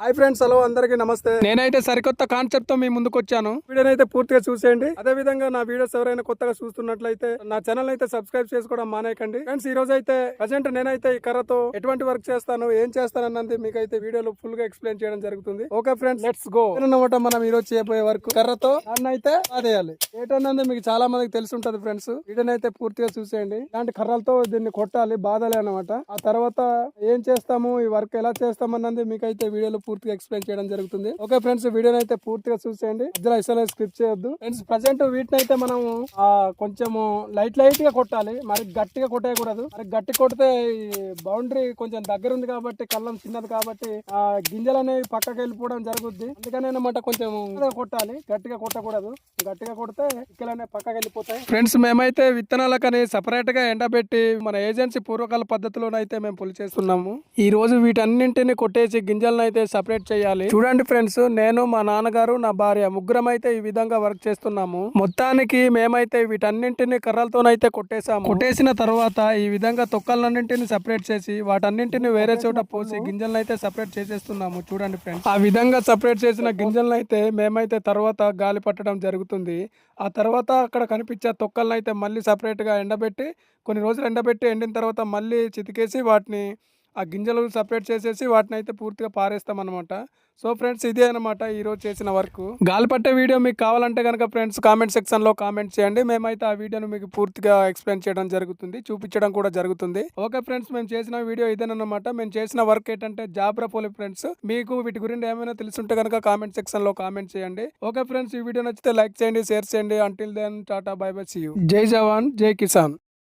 Hi friends, hello అందరికీ నమస్తే. నేనైతే సరికొత్త కాన్సెప్ట్ తో మీ ముందుకు వచ్చాను. వీడియోనైతే పూర్తిగా చూసేయండి. అదే విధంగా నా వీడియోస్ ఎవరైనా కొత్తగా చూస్తున్నట్లయితే నా ఛానల్ అయితే సబ్స్క్రైబ్ చేసుకోవడం మానేయకండి. ఫ్రెండ్స్, ఈ రోజు అయితే ప్రజెంట్ నేనైతే ఈ కర్రతో ఎటువంటి వర్క్ చేస్తాను, ఏం చేస్తాను అన్నది మీకైతే వీడియోలో ఫుల్ గా ఎక్స్ప్లెయిన్ చేయడం జరుగుతుంది. Okay friends, let's go. అన్నమాట మనం ఈ రోజు చేయబోయే వర్క్ కర్రతో దాన్ని అయితే ఆదేయాలి. ఏంటన్నది మీకు చాలా మందికి తెలిసి ఉంటది ఫ్రెండ్స్. వీడియోనైతే పూర్తిగా చూసేయండి. ఇలాంటి కర్రలతో దీన్ని కొట్టాలి, బాధాలి అన్నమాట. ఆ తర్వాత ఏం చేస్తాము, ఈ వర్క్ ఎలా చేస్తామన్నది మీకైతే వీడియోలో పూర్తిగా ఎక్స్ప్లెయిన్ చేయడం జరుగుతుంది. ఓకే ఫ్రెండ్స్, వీడియోని అయితే పూర్తిగా చూసేయండి. మధ్యలో అసలు స్కిప్ చేయొద్దు ఫ్రెండ్స్. ప్రజెంట్ వీటిని అయితే మనం కొంచెము లైట్ గా కొట్టాలి, మరి గట్టిగా కొట్టేయకూడదు. మరి గట్టి కొడితే బౌండరీ కొంచెం దగ్గర ఉంది కాబట్టి, కళ్ళం చిన్నది కాబట్టి ఆ గింజలు అనేవి పక్కకి వెళ్ళిపోవడం జరుగుద్ది. అందుకని అన్నమాట కొంచెం కొట్టాలి, గట్టిగా కొట్టకూడదు. గట్టిగా కొడితే ఇక్కలనే పక్కకి వెళ్ళిపోతాయి. ఫ్రెండ్స్, మేమైతే విత్తనాలకని సపరేట్ గా ఎండబెట్టి మన ఏజెన్సీ పూర్వకాల పద్ధతిలోనైతే మేము పులి చేస్తున్నాము. ఈ రోజు వీటన్నింటిని కొట్టేసి గింజలను అయితే సపరేట్ చేయాలి. చూడండి ఫ్రెండ్స్, నేను మా నాన్నగారు నా భార్య ముగ్గురం అయితే ఈ విధంగా వర్క్ చేస్తున్నాము. మొత్తానికి మేమైతే వీటన్నింటిని కర్రలతోనైతే కొట్టేసాము. కొట్టేసిన తర్వాత ఈ విధంగా తొక్కలన్నింటిని సపరేట్ చేసి వాటన్నింటిని వేరే చోట పోసి గింజలను అయితే సపరేట్ చేసేస్తున్నాము. చూడండి ఫ్రెండ్స్, ఆ విధంగా సపరేట్ చేసిన గింజలను అయితే మేమైతే తర్వాత గాలి పట్టడం జరుగుతుంది. ఆ తర్వాత అక్కడ కనిపించే తొక్కలను అయితే మళ్ళీ సపరేట్ గా ఎండబెట్టి కొన్ని రోజులు ఎండబెట్టి ఎండిన తర్వాత మళ్ళీ చితికేసి వాటిని ఆ గింజలు సపరేట్ చేసేసి వాటిని అయితే పూర్తిగా పారేస్తాం అనమాట. సో ఫ్రెండ్స్, ఇదే అనమాట ఈరోజు చేసిన వర్క్. గాలిపట్టే వీడియో మీకు కావాలంటే కనుక ఫ్రెండ్స్ కామెంట్ సెక్షన్లో కామెంట్ చేయండి. మేమైతే ఆ వీడియోను మీకు పూర్తిగా ఎక్స్ప్లెయిన్ చేయడం జరుగుతుంది, చూపించడం కూడా జరుగుతుంది. ఓకే ఫ్రెండ్స్, మేము చేసిన వీడియో ఇదేనమాట. మేము చేసిన వర్క్ ఏంటంటే జాబ్రా పోలి ఫ్రెండ్స్. మీకు వీటి గురించి ఏమైనా తెలుసుంటే కనుక కామెంట్ సెక్షన్లో కామెంట్ చేయండి. ఓకే ఫ్రెండ్స్, ఈ వీడియో నచ్చితే లైక్ చేయండి, షేర్ చేయండి. Until then tata, bye bye, see you. జై జవాన్, జై కిసాన్.